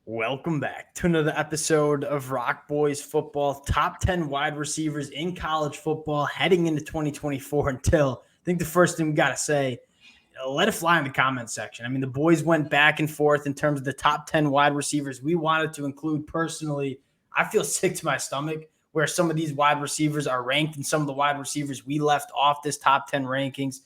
Welcome back to another episode of Rock Boys Football. Top 10 wide receivers in college football heading into 2024 until I think the first thing we got to say, let it fly in the comments section. I mean, the boys went back and forth in terms of the top 10 wide receivers we wanted to include. Personally, I feel sick to my stomach where some of these wide receivers are ranked and some of the wide receivers we left off this top 10 rankings.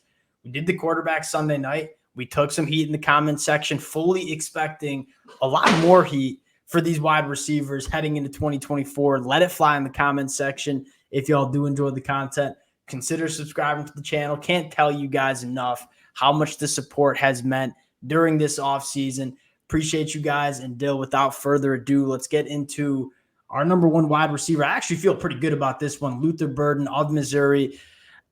We did the quarterback Sunday night. We took some heat in the comments section, fully expecting a lot more heat for these wide receivers heading into 2024. Let it fly in the comments section. If y'all do enjoy the content, consider subscribing to the channel. Can't tell you guys enough how much the support has meant during this offseason. Appreciate you guys. And Dill, without further ado, let's get into our number one wide receiver. I actually feel pretty good about this one. Luther Burden of Missouri.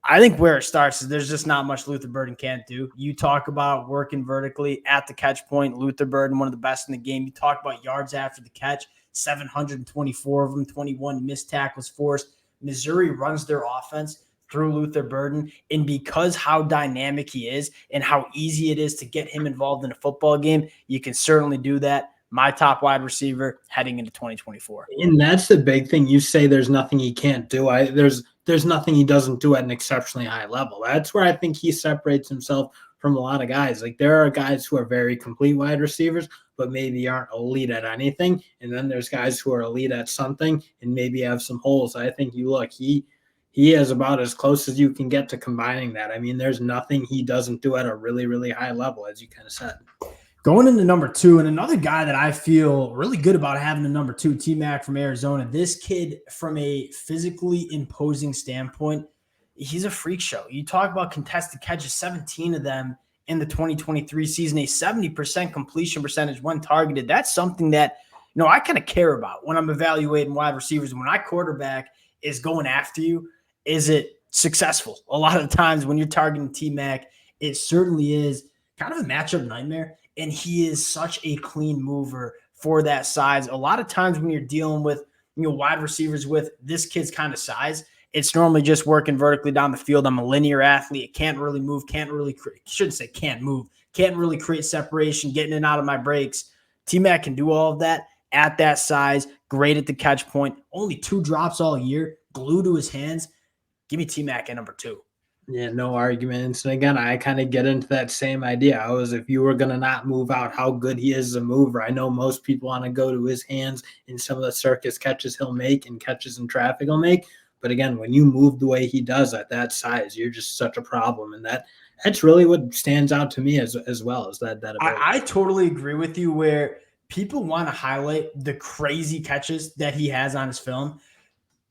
I think where it starts is there's just not much Luther Burden can't do. You talk about working vertically at the catch point. Luther Burden, one of the best in the game. You talk about yards after the catch, 724 of them, 21 missed tackles forced. Missouri runs their offense through Luther Burden. And because how dynamic he is and how easy it is to get him involved in a football game, you can certainly do that. My top wide receiver heading into 2024. And that's the big thing. You say there's nothing he can't do. There's nothing he doesn't do at an exceptionally high level. That's where I think he separates himself from a lot of guys. Like there are guys who are very complete wide receivers, but maybe aren't elite at anything. And then there's guys who are elite at something and maybe have some holes. I think he is about as close as you can get to combining that. I mean, there's nothing he doesn't do at a really, really high level, as you kind of said. Going into number two, and another guy that I feel really good about having a number two, T-Mac from Arizona. This kid, from a physically imposing standpoint, he's a freak show. You talk about contested catches, 17 of them in the 2023 season, a 70% completion percentage when targeted. That's something that, I kind of care about when I'm evaluating wide receivers. When my quarterback is going after you, is it successful? A lot of the times when you're targeting T-Mac, it certainly is kind of a matchup nightmare. And he is such a clean mover for that size. A lot of times when you're dealing with, wide receivers with this kid's kind of size, it's normally just working vertically down the field. I'm a linear athlete. It can't really move, shouldn't say can't move, can't really create separation, getting in and out of my breaks. T-Mac can do all of that at that size, great at the catch point. Only 2 drops all year, glued to his hands. Give me T-Mac at number 2. Yeah, no arguments. And again, I kind of get into that same idea. If you were going to not move out, how good he is as a mover. I know most people want to go to his hands in some of the circus catches he'll make and catches in traffic he'll make. But again, when you move the way he does at that size, you're just such a problem. And that's really what stands out to me as well as that ability. I totally agree with you where people want to highlight the crazy catches that he has on his film.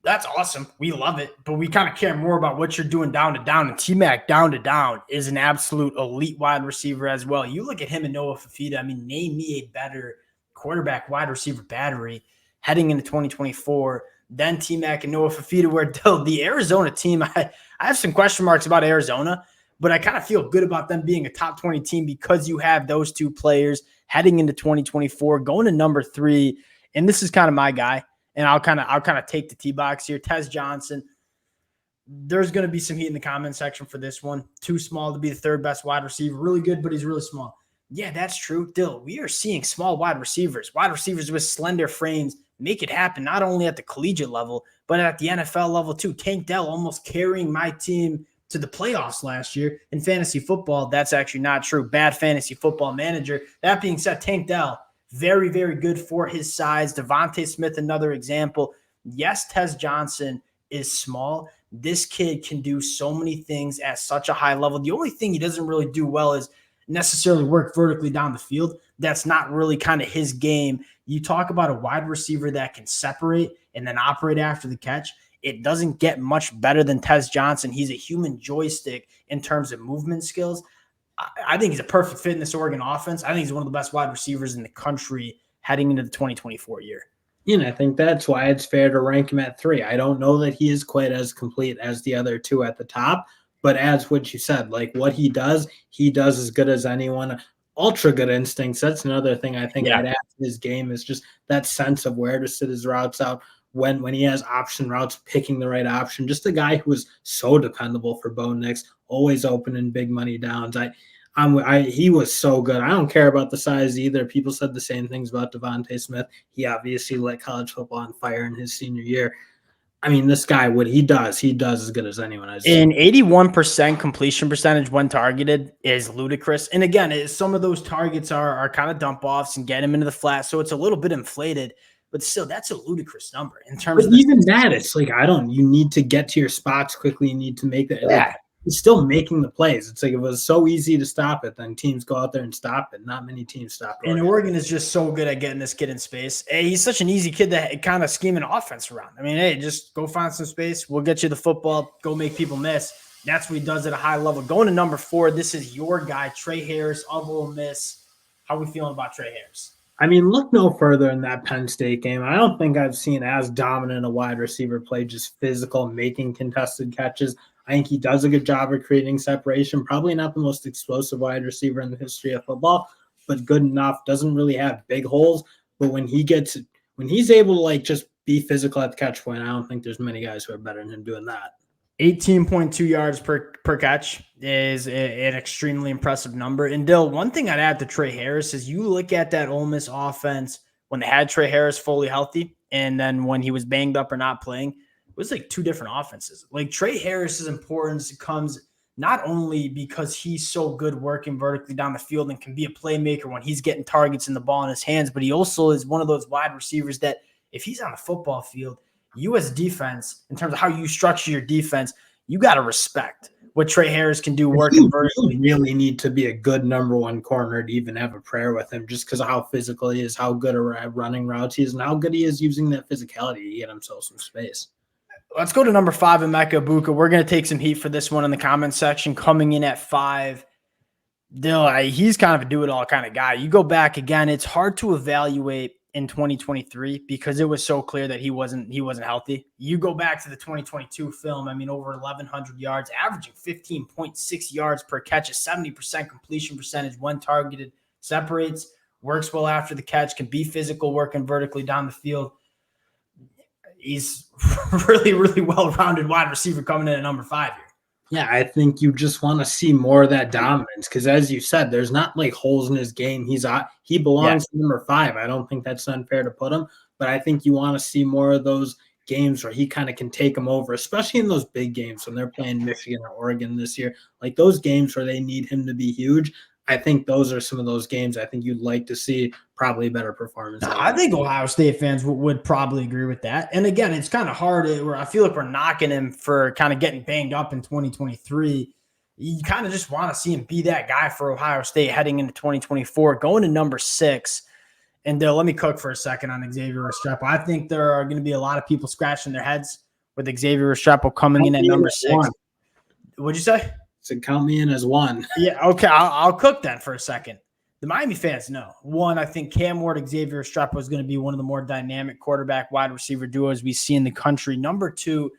That's awesome. We love it, but we kind of care more about what you're doing down to down. And T-Mac down to down is an absolute elite wide receiver as well. You look at him and Noah Fafita. I mean, name me a better quarterback wide receiver battery heading into 2024 than T-Mac and Noah Fafita. Where the Arizona team, I have some question marks about Arizona, but I kind of feel good about them being a top 20 team because you have those two players heading into 2024. Going to number 3, and this is kind of my guy. And I'll kind of take the T-box here. Tez Johnson. There's going to be some heat in the comment section for this one. Too small to be the 3rd best wide receiver. Really good, but he's really small. Yeah, that's true. Dill, we are seeing small wide receivers with slender frames make it happen, not only at the collegiate level, but at the NFL level too. Tank Dell almost carrying my team to the playoffs last year in fantasy football. That's actually not true. Bad fantasy football manager. That being said, Tank Dell, very, very good for his size. Devontae Smith, another example. Yes, Tez Johnson is small. This kid can do so many things at such a high level. The only thing he doesn't really do well is necessarily work vertically down the field. That's not really kind of his game. You talk about a wide receiver that can separate and then operate after the catch. It doesn't get much better than Tez Johnson. He's a human joystick in terms of movement skills. I think he's a perfect fit in this Oregon offense. I think he's one of the best wide receivers in the country heading into the 2024 year. And I think that's why it's fair to rank him at 3. I don't know that he is quite as complete as the other 2 at the top, but as what you said, like what he does as good as anyone. Ultra good instincts. That's another thing I think I'd add to his game is just that sense of where to sit his routes out. When he has option routes, picking the right option. Just a guy who is so dependable for Bo Nix, always open in big money downs. He was so good. I don't care about the size either. People said the same things about Devontae Smith. He obviously lit college football on fire in his senior year. I mean, this guy, what he does as good as anyone. An 81% completion percentage when targeted is ludicrous. And again, some of those targets are kind of dump offs and get him into the flat. So it's a little bit inflated, but still, that's a ludicrous number in terms of even that. It's like, you need to get to your spots quickly. You need to make that. Yeah. Like, he's still making the plays. It's like, it was so easy to stop it, then teams go out there and stop it. Not many teams stop it. And Oregon is just so good at getting this kid in space. Hey, he's such an easy kid to kind of scheme an offense around. I mean, hey, just go find some space. We'll get you the football. Go make people miss. That's what he does at a high level. Going to number 4, this is your guy, Tre Harris of Ole Miss. How are we feeling about Tre Harris? I mean, look no further in that Penn State game. I don't think I've seen as dominant a wide receiver play, just physical, making contested catches. I think he does a good job of creating separation. Probably not the most explosive wide receiver in the history of football, but good enough. Doesn't really have big holes. But when he's able to like just be physical at the catch point, I don't think there's many guys who are better than him doing that. 18.2 yards per catch is an extremely impressive number. And Dill, one thing I'd add to Tre Harris is you look at that Ole Miss offense when they had Tre Harris fully healthy, and then when he was banged up or not playing, it was like 2 different offenses. Like Tre Harris's importance comes not only because he's so good working vertically down the field and can be a playmaker when he's getting targets and the ball in his hands, but he also is one of those wide receivers that if he's on the football field, you as defense, in terms of how you structure your defense, you got to respect what Tre Harris can do working vertically. You really need to be a good number 1 corner to even have a prayer with him, just because of how physical he is, how good at running routes he is, and how good he is using that physicality to get himself some space. Let's go to number 5, Emeka Egbuka. We're going to take some heat for this one in the comments section. Coming in at 5, Dill, he's kind of a do-it-all kind of guy. You go back again, it's hard to evaluate in 2023 because it was so clear that he wasn't healthy. You go back to the 2022 film, I mean, over 1,100 yards, averaging 15.6 yards per catch, a 70% completion percentage when targeted, separates, works well after the catch, can be physical working vertically down the field. He's really, really well-rounded wide receiver coming in at number 5 here. Yeah, I think you just want to see more of that dominance because, as you said, there's not like holes in his game. He belongs to number 5. I don't think that's unfair to put him, but I think you want to see more of those games where he kind of can take them over, especially in those big games when they're playing Michigan or Oregon this year. Like those games where they need him to be huge. I think those are some of those games I think you'd like to see probably better performance. I think Ohio State fans would probably agree with that. And again, it's kind of hard where I feel like we're knocking him for kind of getting banged up in 2023. You kind of just want to see him be that guy for Ohio State heading into 2024, going to number 6. And let me cook for a second on Xavier Restrepo. I think there are going to be a lot of people scratching their heads with Xavier Restrepo coming in at number 6. What'd you say? So count me in as 1. Yeah, okay. I'll cook then for a second. The Miami fans know. 1, I think Cam Ward, Xavier Restrepo is going to be one of the more dynamic quarterback wide receiver duos we see in the country. Number 2,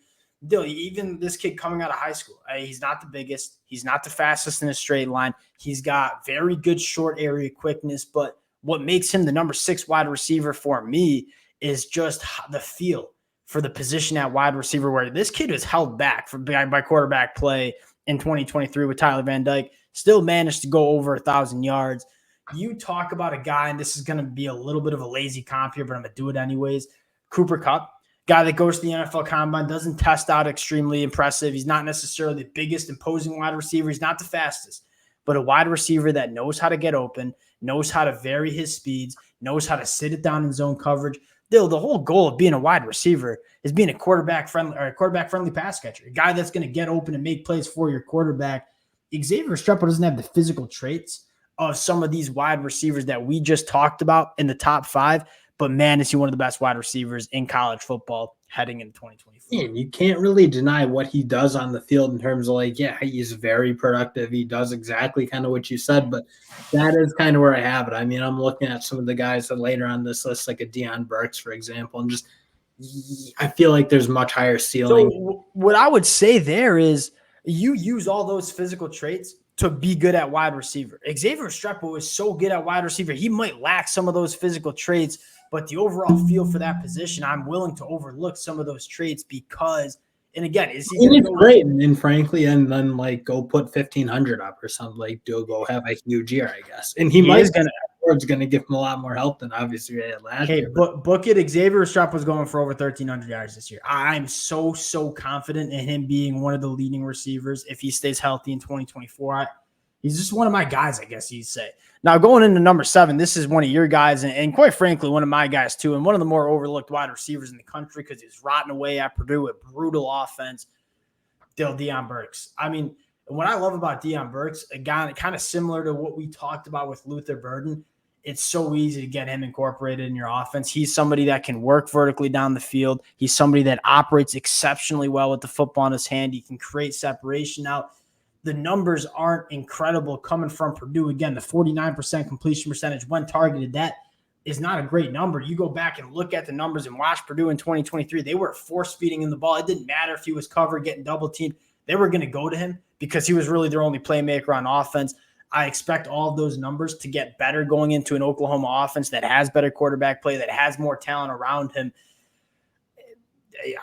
even this kid coming out of high school, he's not the biggest. He's not the fastest in a straight line. He's got very good short area quickness, but what makes him the number 6 wide receiver for me is just the feel for the position at wide receiver, where this kid is held back by quarterback play in 2023 with Tyler Van Dyke, still managed to go over 1,000 yards. You talk about a guy, and this is going to be a little bit of a lazy comp here, but I'm going to do it anyways. Cooper Kupp, guy that goes to the NFL Combine, doesn't test out extremely impressive. He's not necessarily the biggest imposing wide receiver. He's not the fastest, but a wide receiver that knows how to get open, knows how to vary his speeds, knows how to sit it down in zone coverage. The whole goal of being a wide receiver is being a quarterback-friendly pass catcher, a guy that's going to get open and make plays for your quarterback. Xavier Restrepo doesn't have the physical traits of some of these wide receivers that we just talked about in the top 5, but man, is he one of the best wide receivers in college football heading into 2024. And you can't really deny what he does on the field in terms of he's very productive. He does exactly kind of what you said, but that is kind of where I have it. I mean, I'm looking at some of the guys that later on this list, like a Deion Burks, for example, and just I feel like there's much higher ceiling. So what I would say there is you use all those physical traits to be good at wide receiver. Xavier Restrepo is so good at wide receiver. He might lack some of those physical traits, but the overall feel for that position, I'm willing to overlook some of those traits because And again, is he I mean, going to it's go? great, and frankly, and then like go put 1,500 up or something. Like, go have a huge year, I guess. And he He might. is going to. Ford's going to give him a lot more help than obviously he had last Hey, year. But book it. Xavier Restrepo was going for over 1,300 yards this year. I'm so confident in him being one of the leading receivers if he stays healthy in 2024. He's just one of my guys, I guess you'd say. Now, going into number 7, this is one of your guys, and quite frankly, one of my guys too, and one of the more overlooked wide receivers in the country because he's rotting away at Purdue with brutal offense. Deion Burks. I mean, what I love about Deion Burks, again, kind of similar to what we talked about with Luther Burden, it's so easy to get him incorporated in your offense. He's somebody that can work vertically down the field. He's somebody that operates exceptionally well with the football in his hand. He can create separation. Now, the numbers aren't incredible coming from Purdue. Again, the 49% completion percentage when targeted, that is not a great number. You go back and look at the numbers and watch Purdue in 2023. They were force feeding him the ball. It didn't matter if he was covered, getting double teamed. They were going to go to him because he was really their only playmaker on offense. I expect all of those numbers to get better going into an Oklahoma offense that has better quarterback play, that has more talent around him.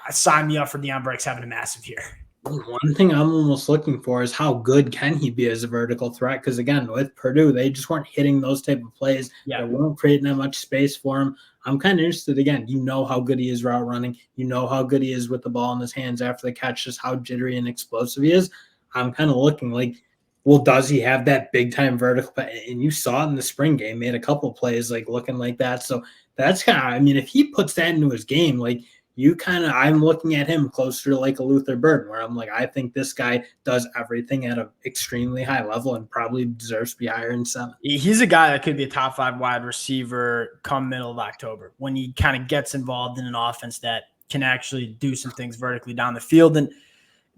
Sign me up for Deion Burks having a massive year. One thing I'm almost looking for is how good can he be as a vertical threat? Because again, with Purdue, they just weren't hitting those type of plays. Yeah. They weren't creating that much space for him. I'm kind of interested. Again, you know how good he is route running. You know how good he is with the ball in his hands after the catch, just how jittery and explosive he is. I'm kind of looking like, well, does he have that big time vertical? And you saw it in the spring game, made a couple plays like looking like that. So that's kind of, I mean, if he puts that into his game, like I'm looking at him closer to like a Luther Burden, where I'm like, I think this guy does everything at an extremely high level and probably deserves to be higher in 7. He's a guy that could be a top 5 wide receiver come middle of October when he kind of gets involved in an offense that can actually do some things vertically down the field. And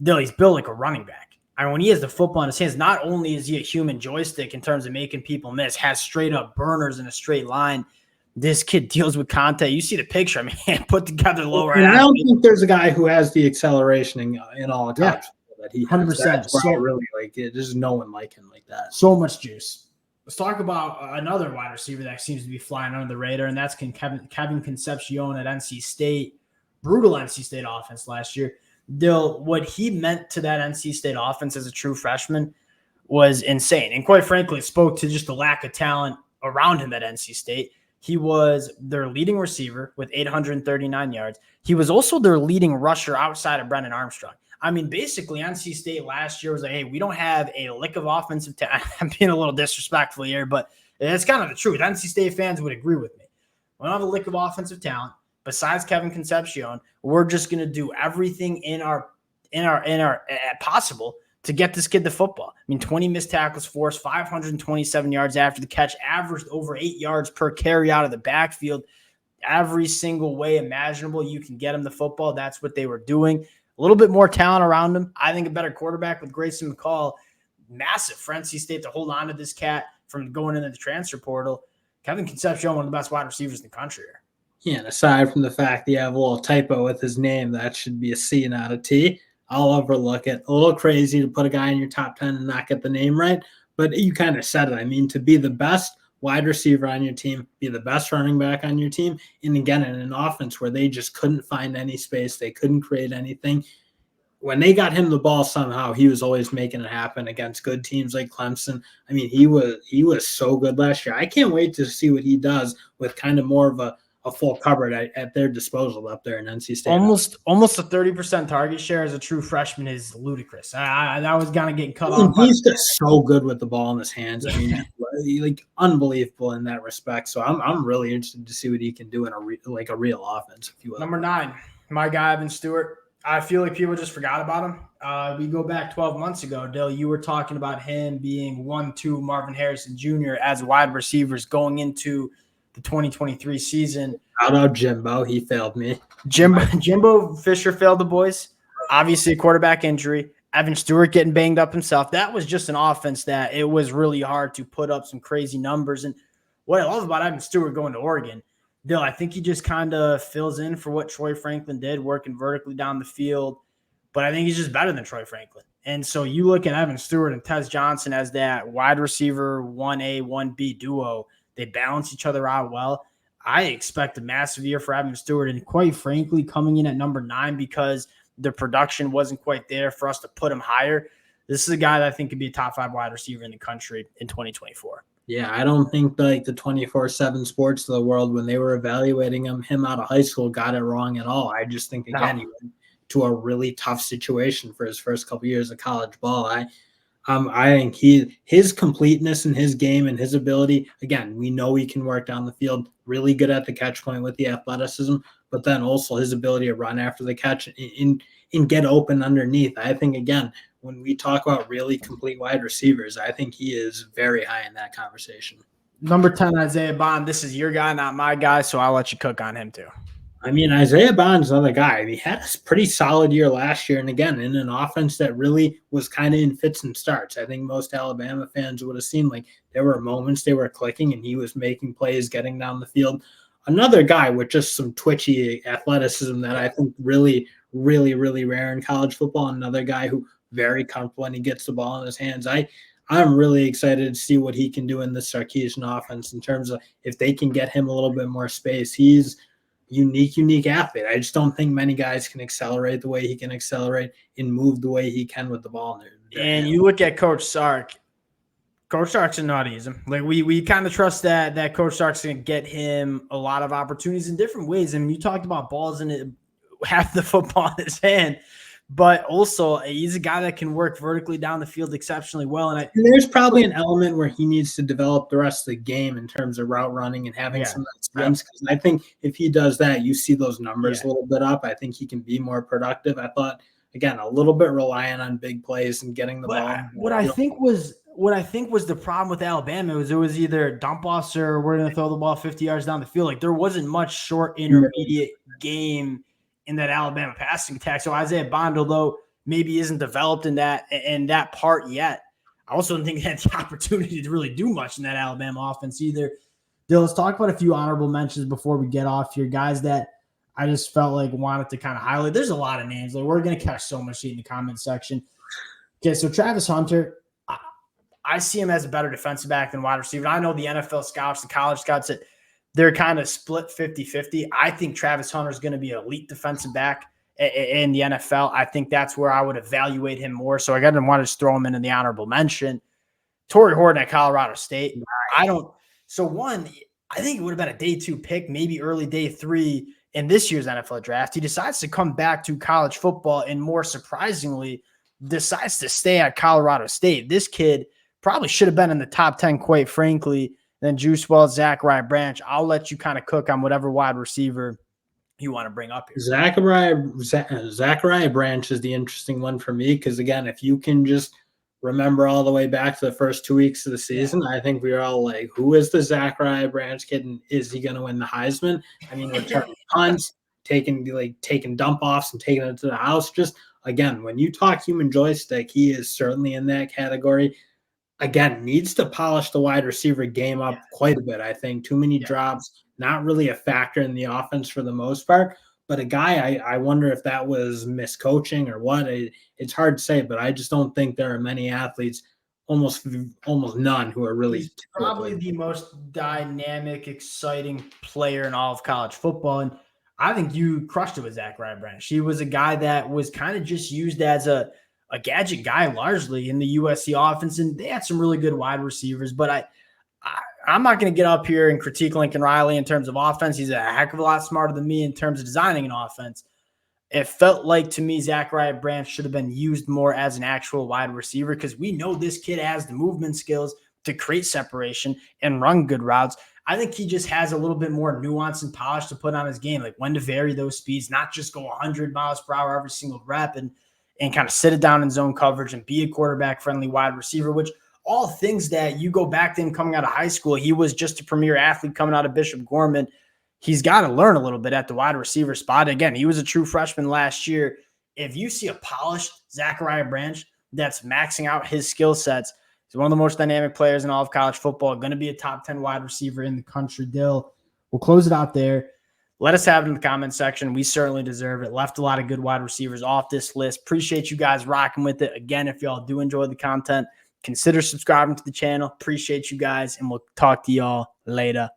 he's built like a running back. I mean, when he has the football in his hands, not only is he a human joystick in terms of making people miss, has straight up burners in a straight line. This kid deals with contact. You see the picture. I mean, put together lower. And I don't think there's a guy who has the acceleration in all the college that he has. 100%. That's where I really like it. There's no one like him like that. So much juice. Let's talk about another wide receiver that seems to be flying under the radar, and that's Kevin Concepcion at NC State. Brutal NC State offense last year. What he meant to that NC State offense as a true freshman was insane. And quite frankly, it spoke to just the lack of talent around him at NC State. He was their leading receiver with 839 yards. He was also their leading rusher outside of Brennan Armstrong. I mean, basically, NC State last year was like, hey, we don't have a lick of offensive talent. I'm being a little disrespectful here, but it's kind of the truth. NC State fans would agree with me. We don't have a lick of offensive talent. Besides Kevin Concepcion, we're just going to do everything in our possible to get this kid the football. I mean, 20 missed tackles forced, 527 yards after the catch, averaged over 8 yards per carry out of the backfield. Every single way imaginable you can get him the football, that's what they were doing. A little bit more talent around him. I think a better quarterback with Grayson McCall. Massive for NC State to hold on to this cat from going into the transfer portal. Kevin Concepcion, one of the best wide receivers in the country here. Yeah, and aside from the fact that you have a little typo with his name, that should be a C, not a T. I'll overlook it. A little crazy to put a guy in your top 10 and not get the name right, but you kind of said it. I mean, to be the best wide receiver on your team, be the best running back on your team, and again, in an offense where they just couldn't find any space, they couldn't create anything. When they got him the ball somehow, he was always making it happen against good teams like Clemson. I mean, he was so good last year. I can't wait to see what he does with kind of more of a full coverage at their disposal up there in NC State. Almost a 30% target share as a true freshman is ludicrous. That was kind of getting cut off. He's just so good with the ball in his hands. I mean, like unbelievable in that respect. So I'm really interested to see what he can do in a real offense, if you will. Number 9, my guy, Evan Stewart. I feel like people just forgot about him. We go back 12 months ago, Dill, you were talking about him being 1-2 Marvin Harrison Jr. as wide receivers going into the 2023 season. Shout out Jimbo. He failed me. Jimbo Fisher failed the boys. Obviously, a quarterback injury. Evan Stewart getting banged up himself. That was just an offense that it was really hard to put up some crazy numbers. And what I love about Evan Stewart going to Oregon, Dill, I think he just kind of fills in for what Troy Franklin did, working vertically down the field. But I think he's just better than Troy Franklin. And so you look at Evan Stewart and Tez Johnson as that wide receiver 1A, 1B duo. They balance each other out well. I expect a massive year for Evan Stewart, and quite frankly, coming in at number 9 because the production wasn't quite there for us to put him higher. This is a guy that I think could be a top 5 wide receiver in the country in 2024. Yeah, I don't think like the 24/7 sports of the world, when they were evaluating him out of high school, got it wrong at all. I just think, again, he went to a really tough situation for his first couple years of college ball. I think his completeness in his game and his ability, again, we know he can work down the field, really good at the catch point with the athleticism, but then also his ability to run after the catch and get open underneath. I think, again, when we talk about really complete wide receivers, I think he is very high in that conversation. Number 10, Isaiah Bond. This is your guy, not my guy, so I'll let you cook on him too. I mean, Isaiah Bond's another guy. He had a pretty solid year last year, and again, in an offense that really was kind of in fits and starts. I think most Alabama fans would have seen, like, there were moments they were clicking, and he was making plays, getting down the field. Another guy with just some twitchy athleticism that I think really, really, really rare in college football. Another guy who very comfortable when he gets the ball in his hands. I'm really excited to see what he can do in this Sarkisian offense in terms of if they can get him a little bit more space. He's unique athlete. I just don't think many guys can accelerate the way he can accelerate and move the way he can with the ball. And you look at Coach Sark. Coach Sark's not easy. Like we kind of trust that Coach Sark's going to get him a lot of opportunities in different ways. I mean, you talked about balls in it, half the football in his hand, but also he's a guy that can work vertically down the field exceptionally well. And there's probably an element where he needs to develop the rest of the game in terms of route running and having some experience. Because I think if he does that, you see those numbers a little bit up. I think he can be more productive. I thought, again, a little bit reliant on big plays and getting the ball. What I think was the problem with Alabama was it was either dump offs or we're going to throw the ball 50 yards down the field. Like there wasn't much short intermediate game in that Alabama passing attack. So Isaiah Bond, although maybe isn't developed in that part yet, I also don't think he had the opportunity to really do much in that Alabama offense either. Dylan, let's talk about a few honorable mentions before we get off here. Guys that I just felt like wanted to kind of highlight. There's a lot of names. Like we're going to catch so much heat in the comment section. Okay, so Travis Hunter, I see him as a better defensive back than wide receiver. I know the NFL scouts, the college scouts, they're kind of split 50-50. I think Travis Hunter is going to be an elite defensive back in the NFL. I think that's where I would evaluate him more. So I got to want to just throw him into the honorable mention. Torrey Horton at Colorado State. I think it would have been a day 2 pick, maybe early day 3 in this year's NFL draft. He decides to come back to college football and more surprisingly decides to stay at Colorado State. This kid probably should have been in the top 10, quite frankly, than Juice Wells, Zachariah Branch. I'll let you kind of cook on whatever wide receiver you want to bring up here. Zachariah Branch is the interesting one for me because, again, if you can just remember all the way back to the first 2 weeks of the season, I think we were all like, who is the Zachariah Branch kid and is he going to win the Heisman? I mean, returning punts, taking dump offs and taking it to the house. Just, again, when you talk human joystick, he is certainly in that category. Again, needs to polish the wide receiver game up quite a bit. I think too many drops, not really a factor in the offense for the most part. But a guy, I wonder if that was miscoaching or what. It's hard to say, but I just don't think there are many athletes, almost none, who are really. He's probably the most dynamic, exciting player in all of college football. And I think you crushed it with Zachariah Branch. He was a guy that was kind of just used as a gadget guy largely in the USC offense, and they had some really good wide receivers. But I'm not going to get up here and critique Lincoln Riley in terms of offense. He's a heck of a lot smarter than me in terms of designing an offense. It felt like to me Zachariah Branch should have been used more as an actual wide receiver because we know this kid has the movement skills to create separation and run good routes. I think he just has a little bit more nuance and polish to put on his game, like when to vary those speeds, not just go 100 miles per hour every single rep and kind of sit it down in zone coverage and be a quarterback-friendly wide receiver, which all things that you go back to him coming out of high school. He was just a premier athlete coming out of Bishop Gorman. He's got to learn a little bit at the wide receiver spot. Again, he was a true freshman last year. If you see a polished Zachariah Branch that's maxing out his skill sets, he's one of the most dynamic players in all of college football, going to be a top 10 wide receiver in the country. Dill, we'll close it out there. Let us have it in the comments section. We certainly deserve it. Left a lot of good wide receivers off this list. Appreciate you guys rocking with it. Again, if y'all do enjoy the content, consider subscribing to the channel. Appreciate you guys, and we'll talk to y'all later.